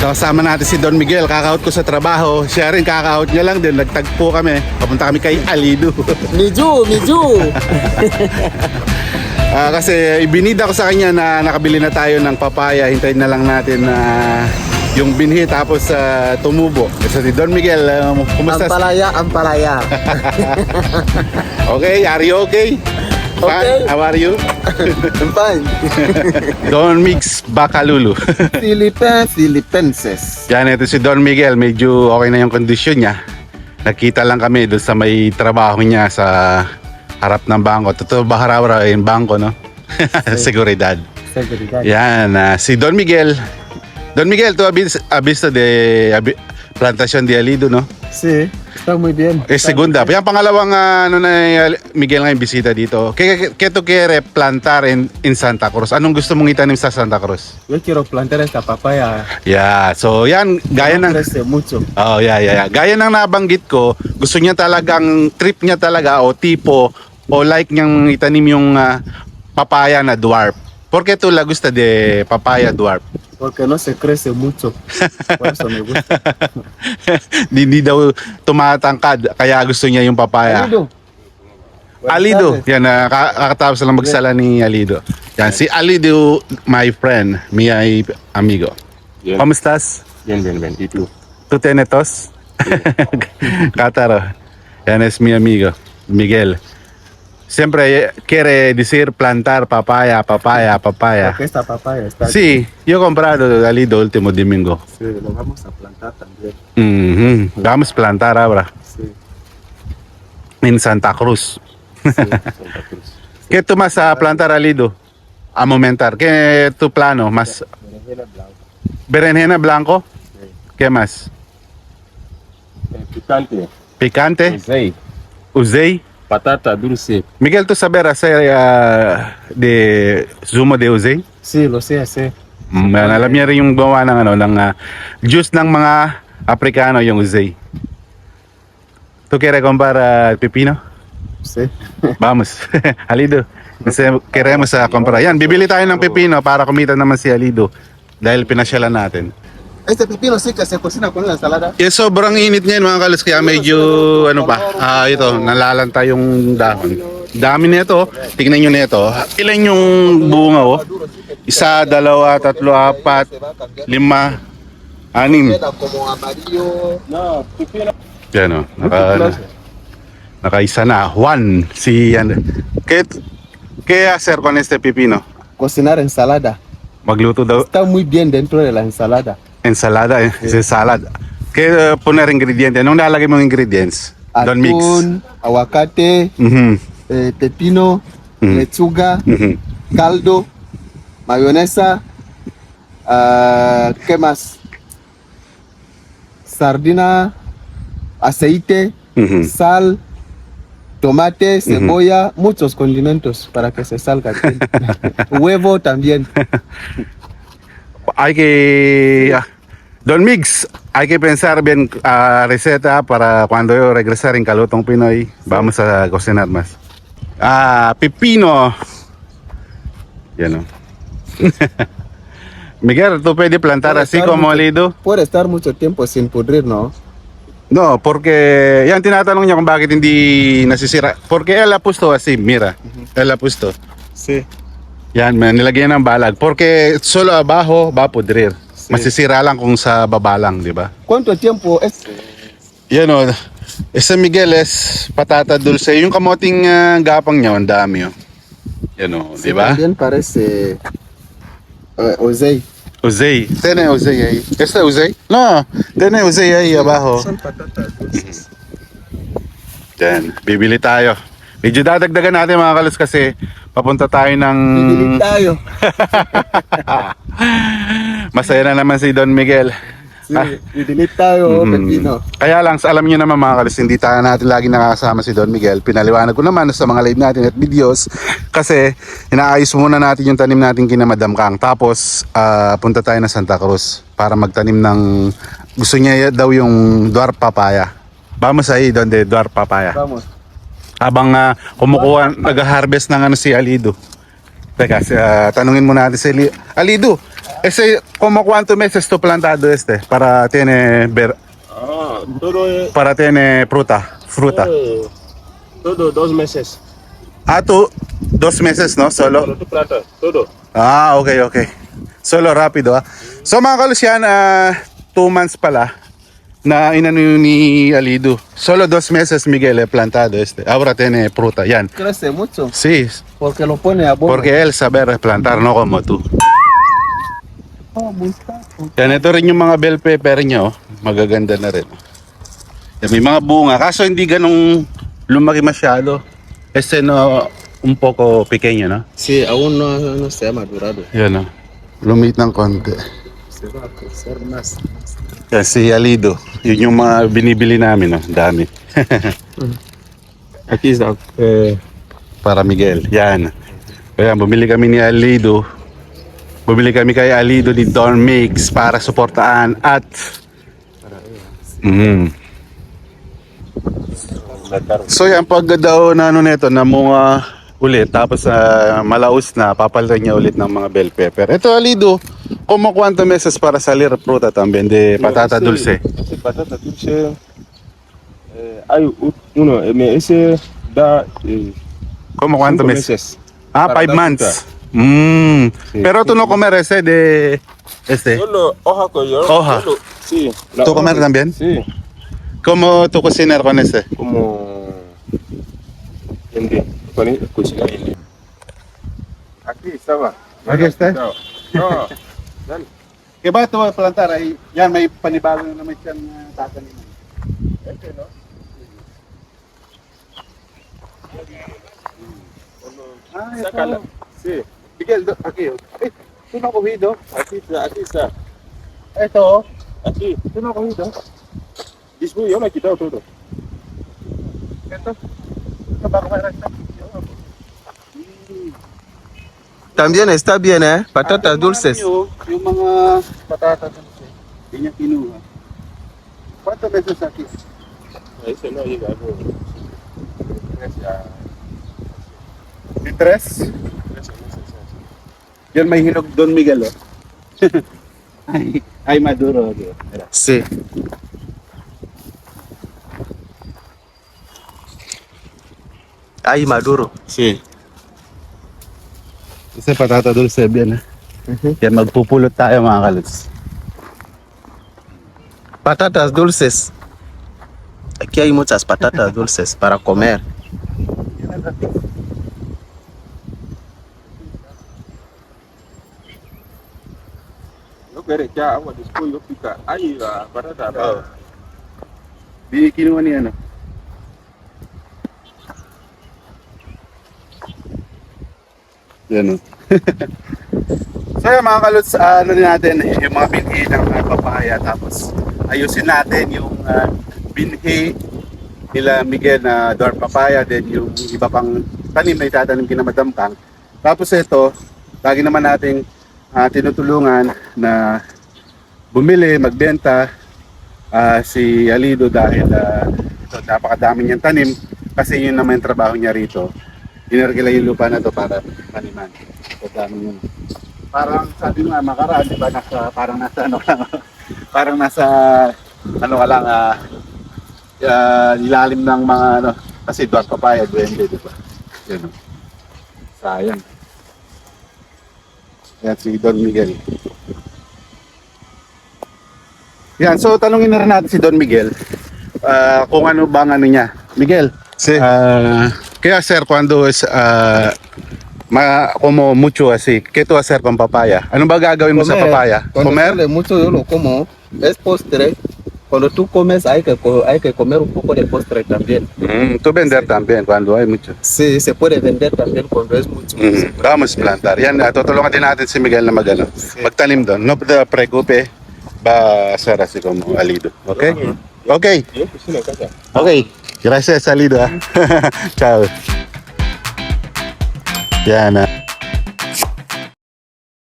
So kasama natin si Don Miguel, kaka-out ko sa trabaho. Siya rin kaka-out niya lang din, nagtagpo kami. Papunta kami kay Alido. Miju. Kasi ibinida ko sa kanya na nakabili na tayo ng papaya. Hintayin na lang natin na yung binhi tapos tumubo. So si Don Miguel, kumusta? Ampalaya. Okay, are you okay? Okay. How are you? I'm fine. Don Mix Bacalulu. Philippenses. Yan, ito si Don Miguel. Medyo okay na yung kondisyon niya. Nakita lang kami doon sa may trabaho niya sa harap ng bangko. Totoo ba harap yung bangko, no? Seguridad. Yan, si Don Miguel. Don Miguel, tu visto de Plantación de Alido, no? Sí, está muy bien. Segunda. Yung pangalawang Miguel ngayon bisita dito. ¿Qué tú quieres plantar en Santa Cruz? Anong gusto mong itanim sa Santa Cruz? Yo quiero plantar esta papaya. Yeah, so yan, gaya ng... Crece mucho. Oh, yeah. Gaya ng nabanggit ko, gusto niya talagang, trip niya talaga o tipo o like niyang itanim yung papaya na dwarf. ¿Por qué tú la gusta de papaya dwarf? Porque no se crece mucho. Por eso me gusta. Hindi daw tumatangkad, kaya gusto niya yung papaya. Alido. Yan, kakatapos lang magsala ni Alido. Yan, si Alido, my friend, mi amigo. Bien. ¿Cómo estás? Bien. ¿Y tú? ¿Tú tienes tos? Cátaro. Yan es mi amigo, Miguel. Siempre quiere decir plantar papaya. Porque esta papaya está Sí, yo he comprado Alido último domingo. Sí, lo vamos a plantar también. Vamos a plantar ahora Sí, en Santa Cruz. Santa Cruz. ¿Qué tú vas a plantar, Alido? A momentar. ¿Qué tu plano? ¿Más berenjena blanca. berenjena blanco? ¿Qué más? Picante. ¿Picante? Uzay. ¿Uzey? Patata dulce. Miguel, ¿tú sabes hacer de zumo de uzey? Sí, lo sé hacer. Alam niya rin yung gawa ng juice ng mga Afrikano yung uzey. ¿Tú quieres comprar pepino? Sí. Vamos, Alido. Kasi queremos comprar. Yan, bibili tayo ng pepino para kumita naman si Alido. Dahil pinasyalan natin. Este pepino sí que se cocina con la ensalada. Sobrang init ngayon mga kalos, kaya medyo ito, nalalanta yung dahon. Dami nito, tignan nyo nito. Ilan yung bunga oh? 1, 2, 3, 4, 5, 6. Como amarillo. No, pipino. Yan o, nakaisa na. 1, si ¿Qué hacer con este pepino? Cocinar ensalada. Magluto daw, Está muy bien dentro de la ensalada. ensalada, salad. ¿Qué poner ingredientes? Anong lalagay mong ingredients? Don't mix. Atún, aguacate, pepino, lechuga, caldo, mayonesa, ¿qué más? Sardina, aceite, sal, tomate, cebolla, muchos condimentos para que se salga bien. Huevo también. Hay que Don Mix, hay que pensar bien receta para cuando yo regresar en Calutong Pinoy. Vamos a cocinar más. Pepino. Yan o. Miguel, ¿tú puedes plantar Puede así estar como mucho- Alido? Puede estar mucho tiempo sin pudrir, ¿no? No, porque yan tinatanong niya kung bakit hindi nasisira. Porque él ha puesto así, mira. Él ha puesto. Sí. Yan, nilagyan ng balag. Porque solo abajo va a pudrir. Sí. Masisira lang kung sa baba lang, di ba? ¿Cuánto tiempo es? Yan o. Ese Miguel es patata dulce. Yung kamoting gapang niya, ang dami o. Yan o, di ba? También parece ozey. Uzey. Tiene uzey ahí. ¿Este uzey? No, tiene uzey ahí abajo. Son patatas dulces. Yan, bibili tayo. Medyo dadagdagan natin mga kalos kasi papunta tayo ng... Bibili tayo. Masaya na naman si Don Miguel. Sí, bibili tayo, pepino. Kaya lang, alam niyo naman mga kalis, hindi tayo natin lagi nakakasama si Don Miguel. Pinaliwanag ko naman sa mga live natin at videos kasi inaayos muna natin yung tanim natin kina Madam Kang. Tapos punta tayo na Santa Cruz para magtanim ng, gusto niya daw yung dwarf papaya. Vamos ahí donde dwarf papaya. Vamos. Habang kumukuha, nag-harvest ng si Alido. Teka, tanungin mo natin si Alido. ¿Cómo cuántos meses tú plantado para tiene para tiene fruta? Todo 2 meses. Ah, tú 2 meses, no? Solo? Solo tu planta, todo. Ah, okay. Solo rápido, ah. So mga kalos yan, 2 months pala na inano yun ni Alido. Solo 2 meses Miguel plantado Ahora tiene fruta, yan. Crece mucho Sí, porque lo pone a abono. porque él sabe replantar, no como tú. Oh, musta. Yan, ito rin yung mga bell pepper niya, oh. Magaganda na rin. Yan, may mga bunga, kaso hindi ganong lumaki masyado. No, un poco pequeño, no? Sí, aún no se ha madurado. Yan, oh. Lumit ng konti. Se va a crecer más. Yan, si Alido. Yun yung mga binibili namin, no? Dami. Aqui está. Para Miguel. Yan. Kaya bumili kami ni Alido. Bumili kami kay Alido ni Don Mix para suportaan at So yan, pag daw na neto na mga ulit, tapos malaos na, papalitan niya ulit ng mga bell pepper. Ito Alido, como cuántos meses para salir fruta también de patata dulce? Ese patata dulce. Hay uno, ese da. Como cuántos 5 meses? meses. Ah, Para 5 dar months. Sí. Pero tú no comer ese de Solo hoja con yo. Hoja. Solo, sí. la ¿Tú hoja comer también? Sí. ¿Cómo tú cocinar con ese? Como. Hindi. Cocina hindi. Aquí estaba. Aquí está. No. No. Dale. Kaya ba ito plantar ay yan may panibago na naman siyang tataniman. Este, ¿no? Ah, Sácala. Sí. Miguel, aquí. Tú no has cogido. Aquí está, aquí está. Ito, Aquí. tú no has cogido. Disbu, yo me he quitado todo. Ito. Ito ba kumain ito? También está bien, ¿eh? Patatas dulces. Yung mga patata dulce. Hindi niya kinuha. ¿Cuántos meses aquí? Ese no llega. Di 3? Yan may hinog Don Miguel, oh. ay maduro. Mira. Sí. Ay, maduro. Sí. Kasi patata dulce yan, eh. Yan, magpupulot tayo mga kalos. Patatas dulces. Aquí hay muchas patatas dulces para comer. Yo quiero echar agua después yo pica. Ahí la patata. Oo. Di kinuha ni ano. Yan, oh. So yan mga kalots, ano din natin, yung mga binhi ng papaya, tapos ayusin natin yung binhi nila Miguel na door papaya, then yung iba pang tanim na itatanim kina Madam Kang. Tapos ito, lagi naman nating tinutulungan na bumili, magbenta si Alido dahil ito, napakadami niyang tanim kasi yun naman yung trabaho niya rito. Inergila yung lupa na to para maniman. So, dami yun. Parang sabi nga makaraan, di ba, parang nasa ano lang, parang nasa ano ka lang, ilalim ng mga ano, kasi dwarf papaya, duwende, di ba? Yan, oh. Sayang. Yan si Don Miguel. Yan, so tanungin na rin natin si Don Miguel kung ano bang ano niya. Miguel, Sí. ¿qué hacer cuando es como mucho así? ¿Qué tú hacer con papaya? Ano ba gagawin mo sa papaya? Cuando Comer? sale mucho yo lo como. Es postre. Cuando tú comes hay que comer un poco de postre también. Tú vender también cuando hay mucho. Sí, se puede vender también cuando es mucho. Vamos plantar. Yan, tutulungan din natin si Miguel na magtanim doon. No te preocupe, va a ser así como Alido. Okay? Okay. Yo cocino en casa. Okay. Gracias, Alido. Ciao. Yan.